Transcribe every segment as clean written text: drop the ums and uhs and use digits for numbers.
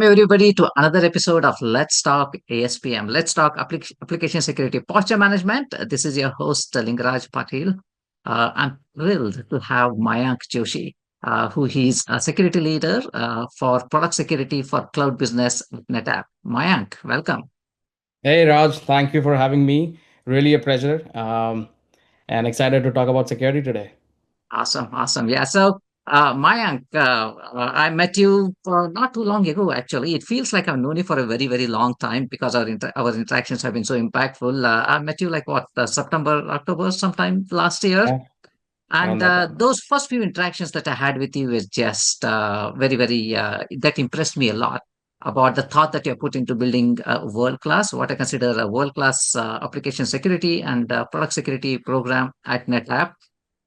everybody to another episode of Let's Talk ASPM. Let's Talk Application Security Posture Management. This is your host, 𝗪𝗵𝗁𝗏. I'm thrilled to have Mayank Joshi, who he's a security leader for product security for cloud business with NetApp. Mayank, welcome. Hey Raj, thank you for having me. Really a pleasure. And excited to talk about security today. Awesome, awesome. Yeah. So, Mayank, I met you for not too long ago. Actually, it feels like I've known you for a very, very long time because our interactions have been so impactful. I met you like what September, October, sometime last year, Yeah, and around that time. those first few interactions that I had with you is just very, very that impressed me a lot about the thought that you're put into building a world class, what I consider a world class application security and product security program at NetApp.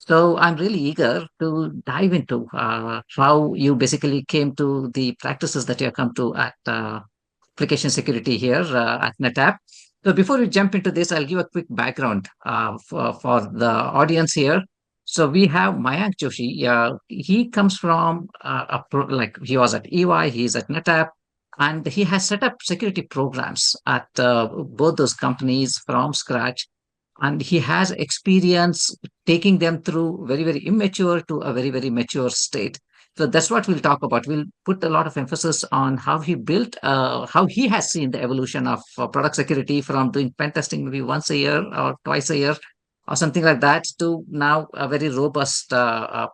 So I'm really eager to dive into how you basically came to the practices that you have come to at application security here at NetApp. So before we jump into this, I'll give a quick background for the audience here. So we have Mayank Joshi. He comes from like he was at EY, he's at NetApp, and he has set up security programs at both those companies from scratch, and he has experience taking them through very, very immature to a very, very mature state. So that's what we'll talk about. We'll put a lot of emphasis on how he built, how he has seen the evolution of product security from doing pen testing maybe once a year or twice a year or something like that to now a very robust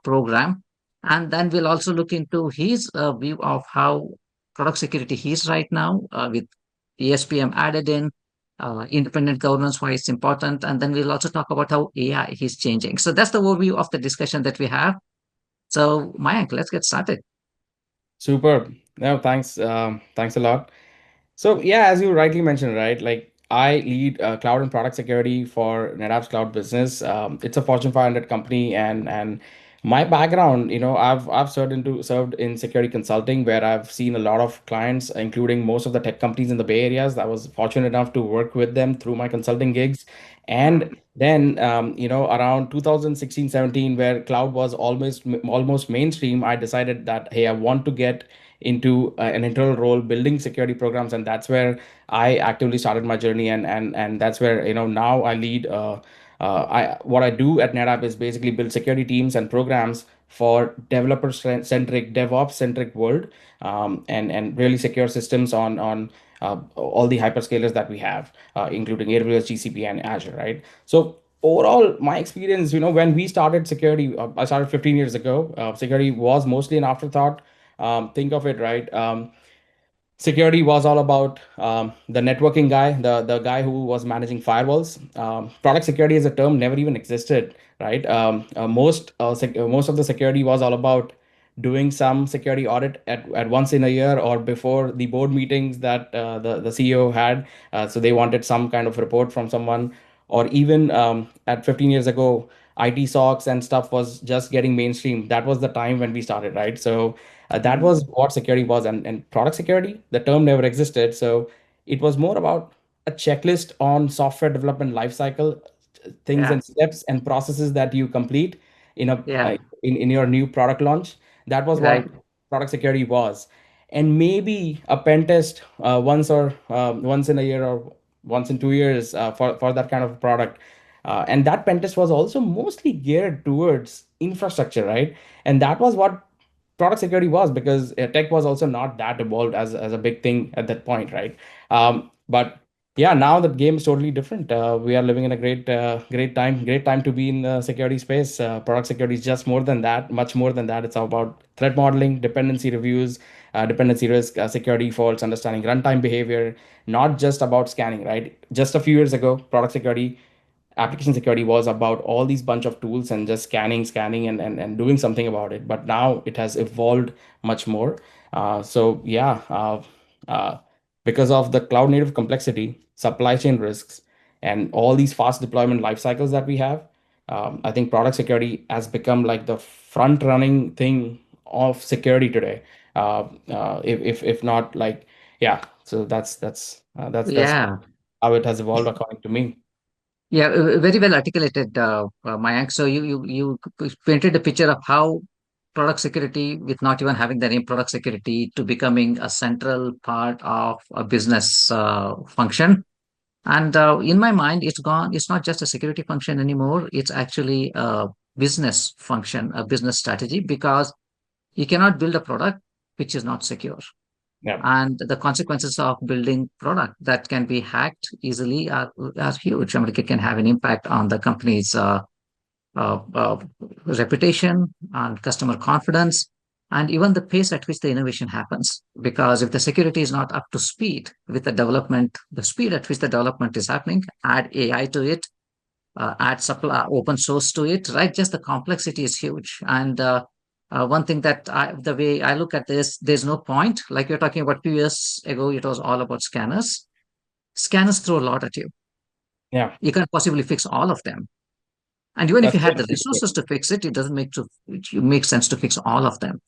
program. And then we'll also look into his view of how product security is right now with ASPM added in, independent governance, why it's important, and then we'll also talk about how AI is changing. So that's the overview of the discussion that we have. So, Mayank, let's get started. Superb. No, thanks. Thanks a lot. So yeah, as you rightly mentioned, right? Like I lead cloud and product security for NetApp's cloud business. It's a Fortune 500 company, and my background, I've served in security consulting, where I've seen a lot of clients, including most of the tech companies in the Bay Areas. I was fortunate enough to work with them through my consulting gigs, and then around 2016, 17, where cloud was almost mainstream, I decided that hey, I want to get into an internal role building security programs, and that's where I actively started my journey, and that's where now I lead I what I do at NetApp is basically build security teams and programs for developer centric DevOps centric world, and really secure systems on all the hyperscalers that we have, including AWS, GCP, and Azure, right? So overall, my experience, when we started security, I started 15 years ago. Security was mostly an afterthought. Think of it, right? Security was all about the networking guy, the guy who was managing firewalls. Product security as a term never even existed, right? Most of the security was all about doing some security audit at once in a year or before the board meetings that the CEO had. So they wanted some kind of report from someone, or even at 15 years ago, IT SOCs and stuff was just getting mainstream. That was the time when we started, right? So that was what security was, and product security, the term never existed. So it was more about a checklist on software development lifecycle, things Yeah, and steps and processes that you complete in a yeah, in your new product launch. That was what right. product security was. And maybe a pen test once in a year or once in 2 years for that kind of product. And that pen test was also mostly geared towards infrastructure, right? And that was what product security was, because tech was also not that evolved as a big thing at that point, right? But yeah, now the game is totally different. We are living in a great time to be in the security space. Product security is just more than that, much more than that. It's about threat modeling, dependency reviews, dependency risk, security faults, understanding runtime behavior, not just about scanning, right? Just a few years ago, product security, application security was about all these bunch of tools and just scanning and doing something about it. But now it has evolved much more. So yeah, uh, because of the cloud native complexity, supply chain risks, and all these fast deployment life cycles that we have, I think product security has become like the front running thing of security today. If not like, yeah. So that's Yeah, how it has evolved according to me. yeah, very well articulated, Mayank. So you painted a picture of how product security with not even having the name product security to becoming a central part of a business function. And in my mind, it's gone. It's not just a security function anymore. It's actually a business function, a business strategy, because you cannot build a product which is not secure. Yeah. And the consequences of building product that can be hacked easily are huge. I mean, it can have an impact on the company's uh, uh, reputation and customer confidence, and even the pace at which the innovation happens. Because if the security is not up to speed with the development, the speed at which the development is happening, add AI to it, add supply, open source to it, right? Just the complexity is huge. And one thing that the way I look at this, there's no point. Like you're talking about 2 years ago, it was all about scanners. Scanners throw a lot at you. Yeah. You can't possibly fix all of them. And even if you That's had very the true. resources to fix it, it doesn't make sense to fix all of them.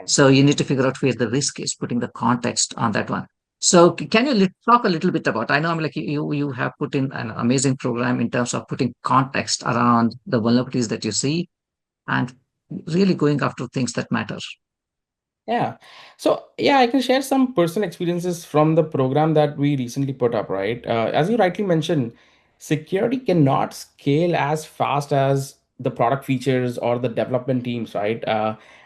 So you need to figure out where the risk is, putting the context on that one. So can you talk a little bit about? I know I'm like you have put in an amazing program in terms of putting context around the vulnerabilities that you see and really going after things that matter. Yeah. So, yeah, I can share some personal experiences from the program that we recently put up, right? As you rightly mentioned, security cannot scale as fast as the product features or the development teams, right?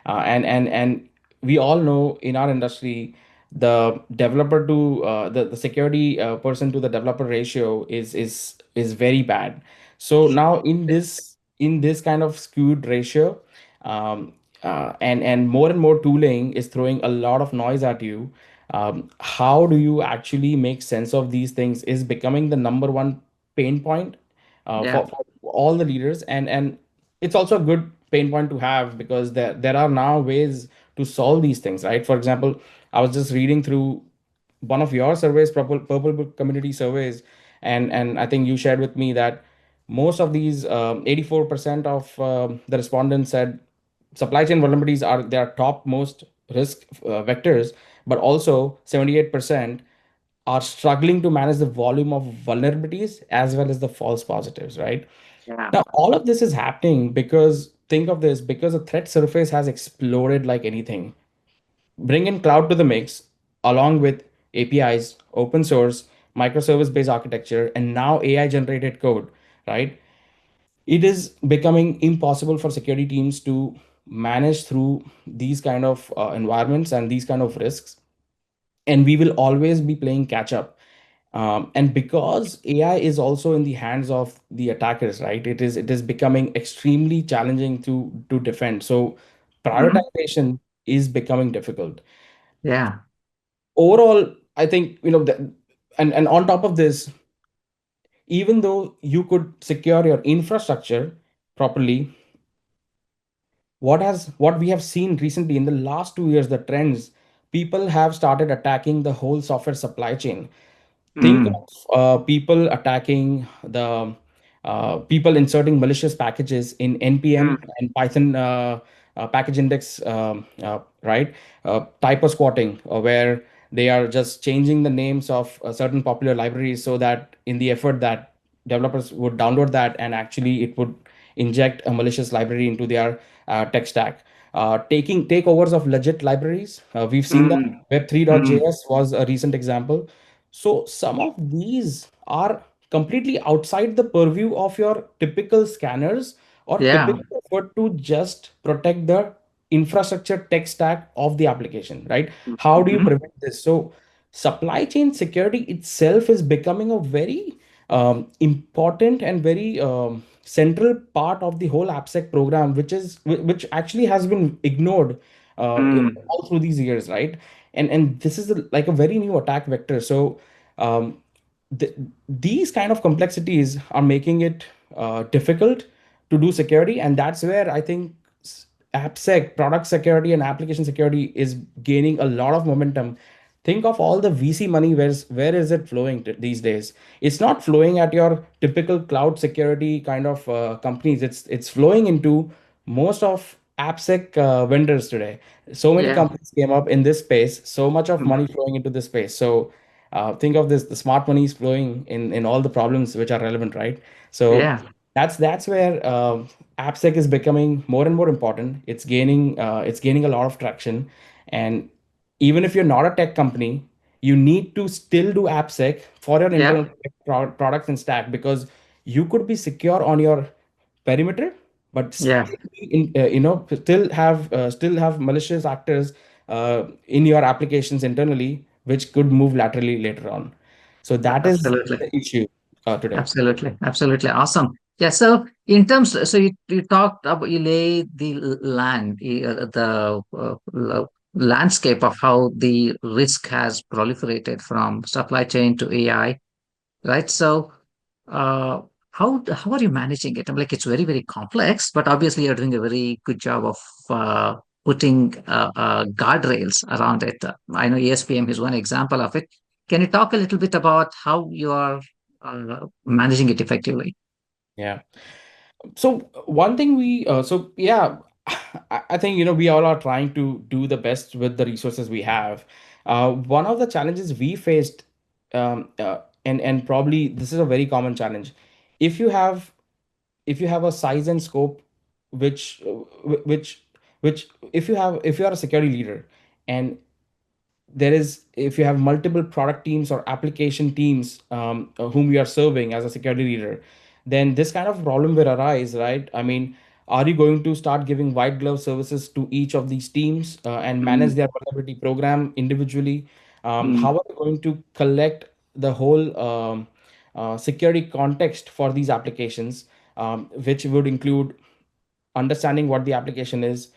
And we all know in our industry, the developer to the security person to the developer ratio is very bad. So now in this kind of skewed ratio, um, and more tooling is throwing a lot of noise at you. How do you actually make sense of these things is becoming the number one pain point Yeah, for all the leaders, and it's also a good pain point to have because there are now ways to solve these things, right? For example, I was just reading through one of your surveys, Purple Book community surveys, and I think you shared with me that most of these 84% of the respondents said supply chain vulnerabilities are their top most risk vectors, but also 78% are struggling to manage the volume of vulnerabilities as well as the false positives, right? yeah, Now, all of this is happening because think of this because the threat surface has exploded like anything. Bring in cloud to the mix along with APIs, open source, microservice based architecture, and now AI generated code, right? It is becoming impossible for security teams to manage through these kind of environments and these kind of risks, and we will always be playing catch up. And because AI is also in the hands of the attackers, right, it is becoming extremely challenging to defend. So mhm, prioritization is becoming difficult. yeah, Overall, I think and on top of this, even though you could secure your infrastructure properly, what we have seen recently in the last 2 years, the trends, people have started attacking the whole software supply chain. Think mm, of people attacking the people inserting malicious packages in npm mm, and python package index, right? Typo squatting, where they are just changing the names of certain popular libraries so that in the effort that developers would download that and actually it would inject a malicious library into their tech stack. Taking takeovers of legit libraries, we've seen that. mm, mm, Web3.js was a recent example. So some of these are completely outside the purview of your typical scanners or yeah, typical effort to just protect the infrastructure tech stack of the application, right? How do you mhm, prevent this? So supply chain security itself is becoming a very important and very central part of the whole AppSec program, which actually has been ignored mm, all through these years, right? And this is like a very new attack vector. So um, th these kind of complexities are making it difficult to do security, and that's where I think AppSec, product security and application security, is gaining a lot of momentum. Think of all the VC money. Where is it flowing these days? It's not flowing at your typical cloud security kind of companies. It's flowing into most of AppSec vendors today. So many yeah, companies came up in this space. So much of mm, money flowing into this space. So think of this: the smart money is flowing in all the problems which are relevant, right? So yeah. that's where AppSec is becoming more and more important. It's gaining a lot of traction, and even if you're not a tech company, you need to still do AppSec for your Yeah, internal products and stack, because you could be secure on your perimeter, but yeah, still still have malicious actors in your applications internally, which could move laterally later on. So that is absolutely. the issue today. Absolutely, absolutely awesome. Yeah. So in terms, so you talked about you lay the land, the landscape of how the risk has proliferated from supply chain to AI, right? So uh, how are you managing it? I'm like it's very very complex, but obviously you're doing a very good job of putting guardrails around it. I know ASPM is one example of it. Can you talk a little bit about how you are managing it effectively? Yeah. So one thing so yeah, I think we all are trying to do the best with the resources we have. One of the challenges we faced, and probably this is a very common challenge, if you have a size and scope, which which if you are a security leader, and if you have multiple product teams or application teams whom you are serving as a security leader, then this kind of problem will arise, right? I mean, are you going to start giving white glove services to each of these teams and manage Mm, their vulnerability program individually? mm, How are you going to collect the whole security context for these applications, which would include understanding what the application is,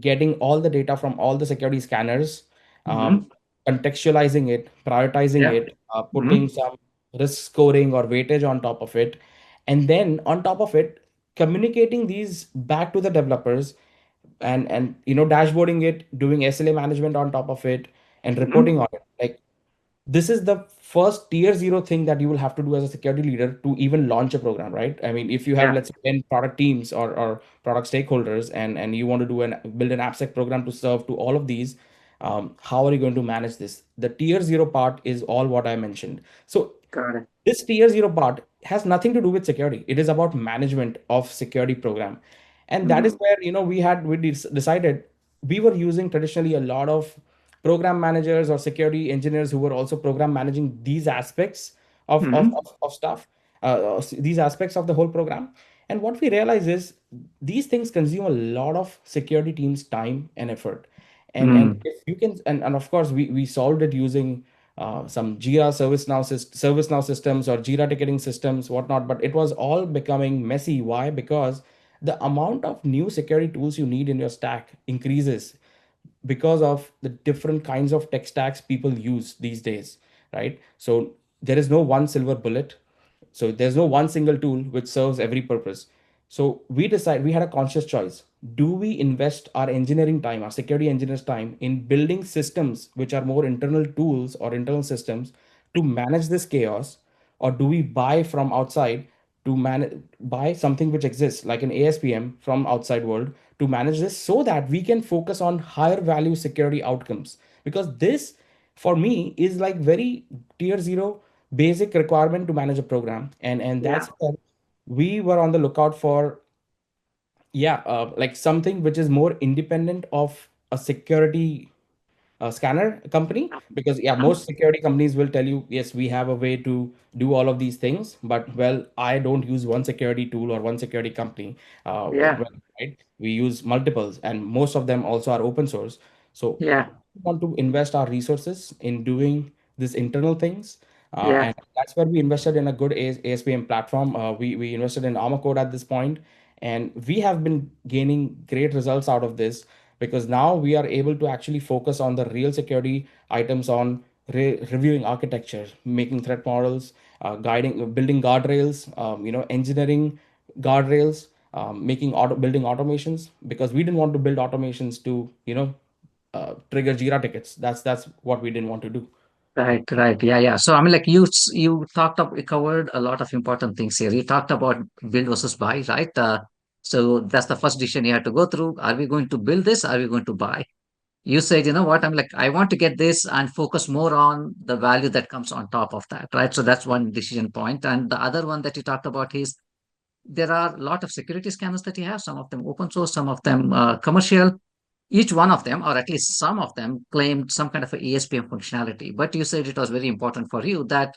getting all the data from all the security scanners, um, mhm. contextualizing it, prioritizing Yeah. it, putting Mhm, some risk scoring or weightage on top of it, and then on top of it, communicating these back to the developers, and dashboarding it, doing SLA management on top of it, and reporting mhm, on it. Like, this is the first tier zero thing that you will have to do as a security leader to even launch a program, right? I mean, if you have, yeah. let's say, 10 product teams or product stakeholders, and you want to build an AppSec program to serve to all of these, how are you going to manage this? The tier zero part is all what I mentioned. So Got it. this tier zero part has nothing to do with security. It is about management of security program. And that is Mhm, where decided we were using traditionally a lot of program managers or security engineers who were also program managing these aspects mhm, of stuff, these aspects of the whole program. And what we realize is these things consume a lot of security teams time and effort. And mm, if you can, and of course we solved it using some Jira ServiceNow systems or Jira ticketing systems, whatnot. But it was all becoming messy. Why? Because the amount of new security tools you need in your stack increases because of the different kinds of tech stacks people use these days, right? So there is no one silver bullet. So there's no one single tool which serves every purpose. So we had a conscious choice. Do we invest our engineering time, our security engineers' time, in building systems which are more internal tools or internal systems to manage this chaos, or do we buy from outside to manage buy something which exists like an ASPM from outside world to manage this, so that we can focus on higher value security outcomes? Because this, for me, is like very tier zero basic requirement to manage a program. And yeah. that's where we were on the lookout for, yeah, like something which is more independent of a security scanner company. Because yeah, Mhm, most security companies will tell you, yes, we have a way to do all of these things, but well, I don't use one security tool or one security company. yeah. Well, right, we use multiples, and most of them also are open source. So Yeah. we want to invest our resources in doing these internal things, Yeah. and that's where we invested in a good ASPM platform. We invested in ArmorCode at this point, and we have been gaining great results out of this, because now we are able to actually focus on the real security items, on reviewing architecture, making threat models, building guardrails, engineering guardrails, building automations, because we didn't want to build automations to trigger Jira tickets. That's what we didn't want to do. Right, right. Yeah, yeah. So I mean, like you talked up, you covered a lot of important things here. You talked about build versus buy, right? So that's the first decision you have to go through. Are we going to build this? Are we going to buy? You said, you know what? I'm like, I want to get this and focus more on the value that comes on top of that, right? So that's one decision point. And the other one that you talked about is there are a lot of security scanners that you have, some of them open source, some of them commercial. Each one of them, or at least some of them, claimed some kind of a ASPM functionality. But you said it was very important for you that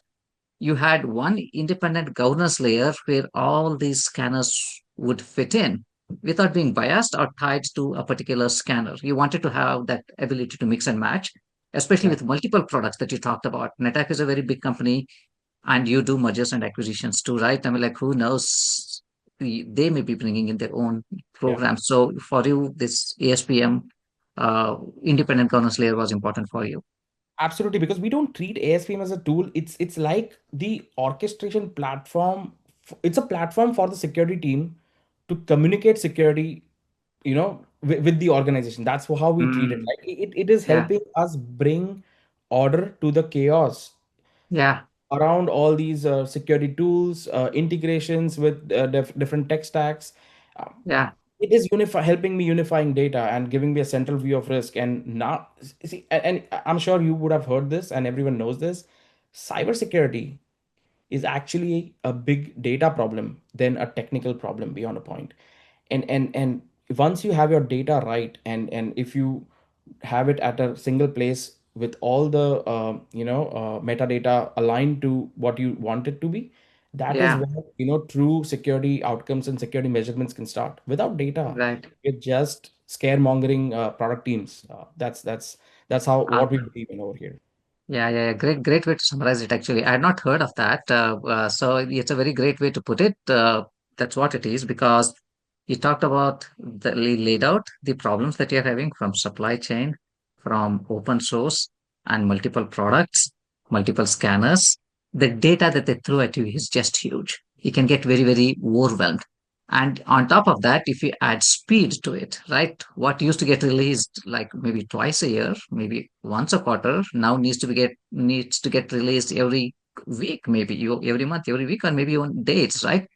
you had one independent governance layer where all these scanners would fit in without being biased or tied to a particular scanner. You wanted to have that ability to mix and match, especially Yeah. with multiple products that you talked about. NetApp is a very big company, and you do mergers and acquisitions too, right? I mean, like, who knows? They may be bringing in their own Yeah. programs. So for you, this ASPM independent governance layer was important for you. Absolutely, because we don't treat ASPM as a tool. It's like the orchestration platform. It's a platform for the security team to communicate security, with the organization. That's how we treat it. Mm, Like it is yeah, helping us bring order to the chaos yeah, around all these security tools, integrations with different tech stacks. Um, yeah, it is helping me unifying data and giving me a central view of risk. And now, see, and I'm sure you would have heard this, and everyone knows this. Cybersecurity is actually a big data problem than a technical problem beyond a point. And once you have your data right, and if you have it at a single place with all the metadata aligned to what you want it to be, that is yeah, where true security outcomes and security measurements can start. Without data, right. it's just scaremongering product teams. That's how Uh, what we believe in over here. yeah, yeah, yeah. Great way to summarize it. Actually, I had not heard of that. So it's a very great way to put it. That's what it is because you talked about laid out the problems that you're having from supply chain, from open source and multiple products, multiple scanners. The data that they throw at you is just huge. You can get very, very overwhelmed. And on top of that, if you add speed to it, right? What used to get released like maybe twice a year, maybe once a quarter, now needs to get released every week, maybe every month, every week, or maybe on dates, right?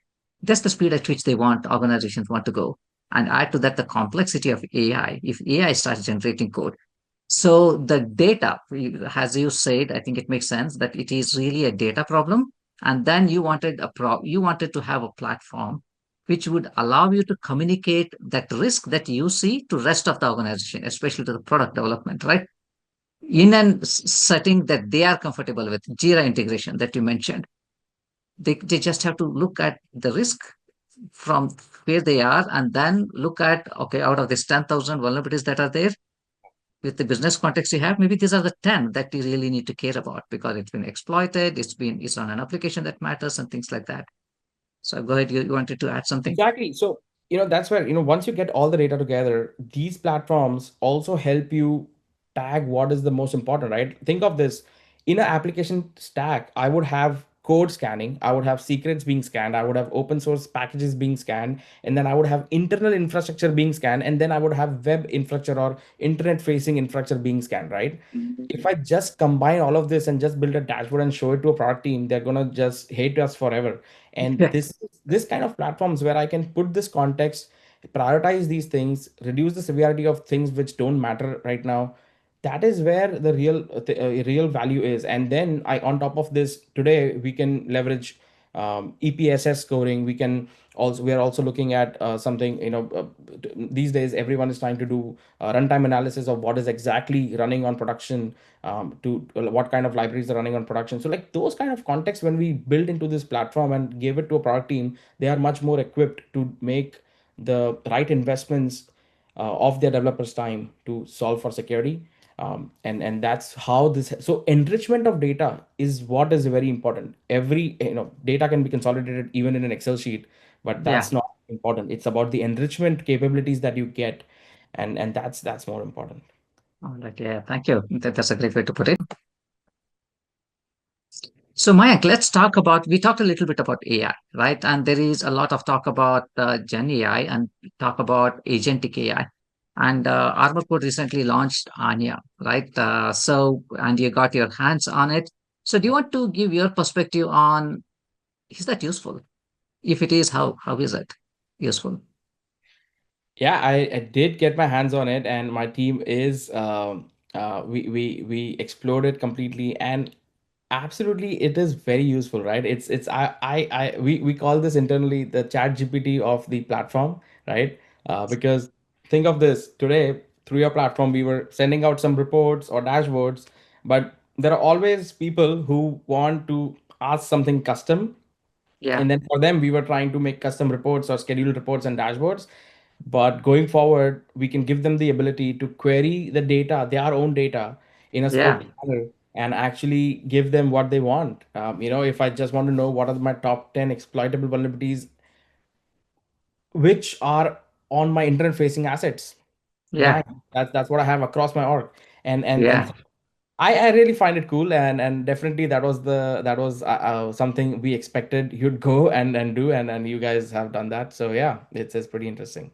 That's the speed at which organizations want to go. And add to that the complexity of AI. If AI starts generating code, so the data, as you said, I think it makes sense that it is really a data problem. And then you wanted to have a platform which would allow you to communicate that risk that you see to rest of the organization, especially to the product development, right? In a setting that they are comfortable with, Jira integration that you mentioned. They just have to look at the risk from where they are and then look at, okay, out of these 10,000 vulnerabilities that are there, with the business context you have, maybe these are the 10 that you really need to care about because it's been exploited, it's on an application that matters and things like that. So go ahead, you wanted to add something? Exactly. So, that's where, once you get all the data together, these platforms also help you tag what is the most important, right? Think of this in an application stack. I would have code scanning, I would have secrets being scanned, I would have open source packages being scanned, and then I would have internal infrastructure being scanned, and then I would have web infrastructure or internet facing infrastructure being scanned, right? If I just combine all of this and just build a dashboard and show it to a product team, they're gonna just hate us forever. And Yeah, this kind of platforms where I can put this context, prioritize these things, reduce the severity of things which don't matter right now. That is where the real value is. And then on top of this, today we can leverage EPSS scoring. We are also looking at something, these days everyone is trying to do runtime analysis of what is exactly running on production, to what kind of libraries are running on production. So like those kind of contexts, when we build into this platform and give it to a product team, they are much more equipped to make the right investments of their developers time to solve for security. And that's how this, so enrichment of data is what is very important. Every, data can be consolidated even in an Excel sheet, but yeah. that's not important. It's about the enrichment capabilities that you get, and that's more important. All right, yeah, thank you. That's a great way to put it. So Mayank, let's talk about, we talked a little bit about AI, right? And there is a lot of talk about Gen AI and talk about agentic AI. And ArmorCode recently launched Anya, right? And you got your hands on it. So do you want to give your perspective on, is that useful? If it is, how is it useful? Yeah, I did get my hands on it, and my team is we explored it completely. And Absolutely, it is very useful, right? It's we call this internally the chat GPT of the platform, right? Because think of this today through your platform, we were sending out some reports or dashboards, but there are always people who want to ask something custom, Yeah, and then for them we were trying to make custom reports or scheduled reports and dashboards. But going forward, we can give them the ability to query the data, their own data, in a yeah, scoped manner, and actually give them what they want. If I just want to know what are my top 10 exploitable vulnerabilities which are on my internet facing assets, yeah, bang, that's what I have across my org. And yeah. I really find it cool, and definitely that was something we expected you'd go and do, and you guys have done that. So yeah, it's pretty interesting.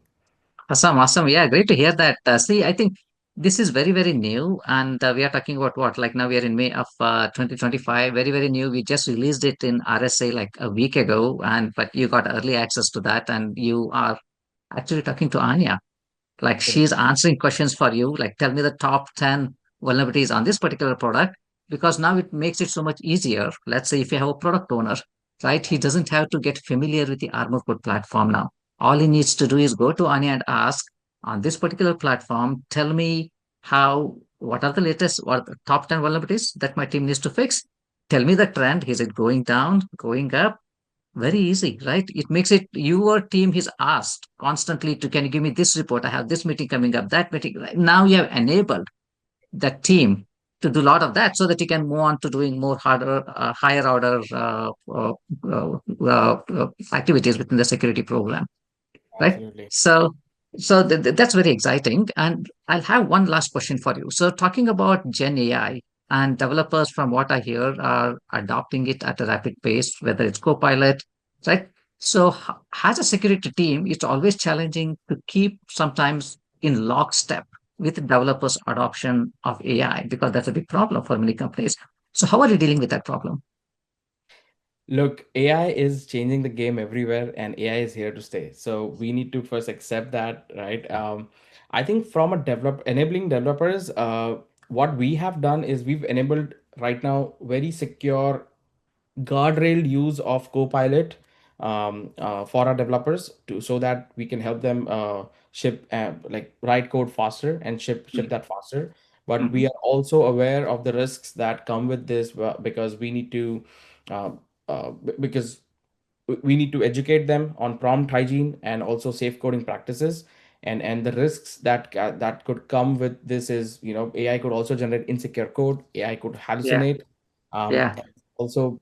Awesome, awesome. Yeah, great to hear that. See, I think this is very, very new, and we are talking about what? Like now we are in May of 2025. Very, very new. We just released it in RSA like a week ago, and but you got early access to that, and you are actually talking to Anya. Like she's answering questions for you. Like, tell me the top 10 vulnerabilities on this particular product, because now it makes it so much easier. Let's say if you have a product owner, right? He doesn't have to get familiar with the ArmorCode platform now. All he needs to do is go to Anya and ask on this particular platform, tell me what are the latest or the top 10 vulnerabilities that my team needs to fix? Tell me the trend. Is it going down, going up? Very easy, right? It makes it your team is asked constantly to, can you give me this report? I have this meeting coming up, that meeting. Right? Now you have enabled the team to do a lot of that so that you can move on to doing more harder, higher order activities within the security program, right? Absolutely. So that's very exciting. And I'll have one last question for you. So talking about Gen AI, and developers, from what I hear, are adopting it at a rapid pace, whether it's Copilot, right? So as a security team, it's always challenging to keep sometimes in lockstep with developers' adoption of AI, because that's a big problem for many companies. So how are you dealing with that problem? Look, AI is changing the game everywhere, and AI is here to stay. So we need to first accept that, right? I think from a enabling developers, what we have done is we've enabled right now very secure guardrail use of Copilot for our developers to so that we can help them ship like write code faster and ship that faster. But we Mhm. are also aware of the risks that come with this because we need to uh, because we need to educate them on prompt hygiene and also safe coding practices. And the risks that could come with this is, AI could also generate insecure code, AI could Yeah, hallucinate. yeah, And also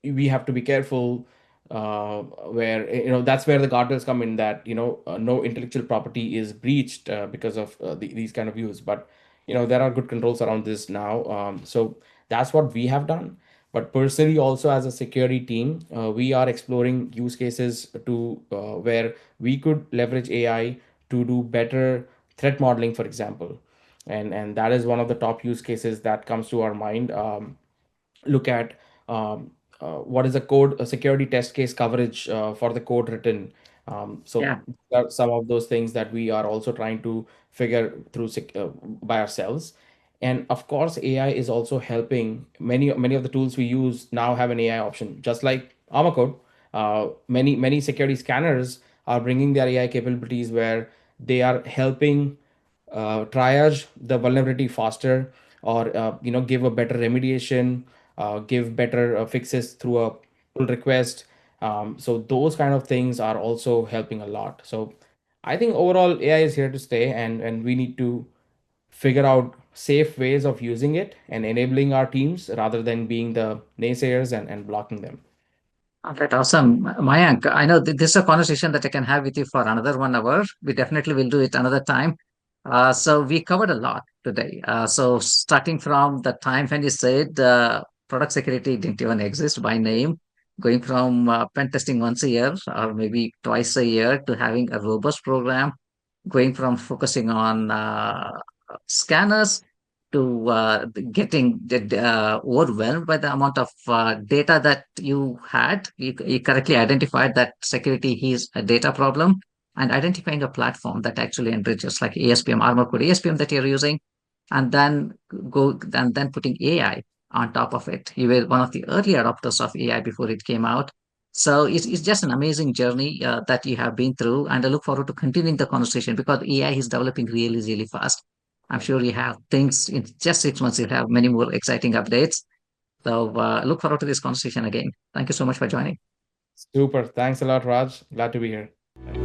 we have to be careful where that's where the guardrails come in, that no intellectual property is breached because of these kind of use. But there are good controls around this now, so that's what we have done. But personally also as a security team, we are exploring use cases to where we could leverage AI to do better threat modeling, for example. And that is one of the top use cases that comes to our mind. Look at what is a security test case coverage for the code written. So yeah, there are some of those things that we are also trying to figure through by ourselves. And of course, AI is also helping. Many of the tools we use now have an AI option, just like ArmorCode. Many security scanners are bringing their AI capabilities where they are helping triage the vulnerability faster, or give a better remediation, give better fixes through a pull request. So those kind of things are also helping a lot. So I think overall AI is here to stay, and we need to figure out safe ways of using it and enabling our teams rather than being the naysayers and blocking them. all right, awesome. Mayank, I know this is a conversation that I can have with you for another 1 hour. We definitely will do it another time. So we covered a lot today. So starting from the time when you said product security didn't even exist by name, going from pen testing once a year or maybe twice a year to having a robust program, going from focusing on scanners to getting overwhelmed by the amount of data that you had. You correctly identified that security is a data problem, and identifying a platform that actually enriches, like ASPM, ArmorCode ASPM that you're using, and then putting AI on top of it. You were one of the early adopters of AI before it came out. So it's just an amazing journey that you have been through. And I look forward to continuing the conversation because AI is developing really, really fast. I'm sure you have things in just 6 months, you'll have many more exciting updates. So look forward to this conversation again. Thank you so much for joining. Super. Thanks a lot, Raj. Glad to be here.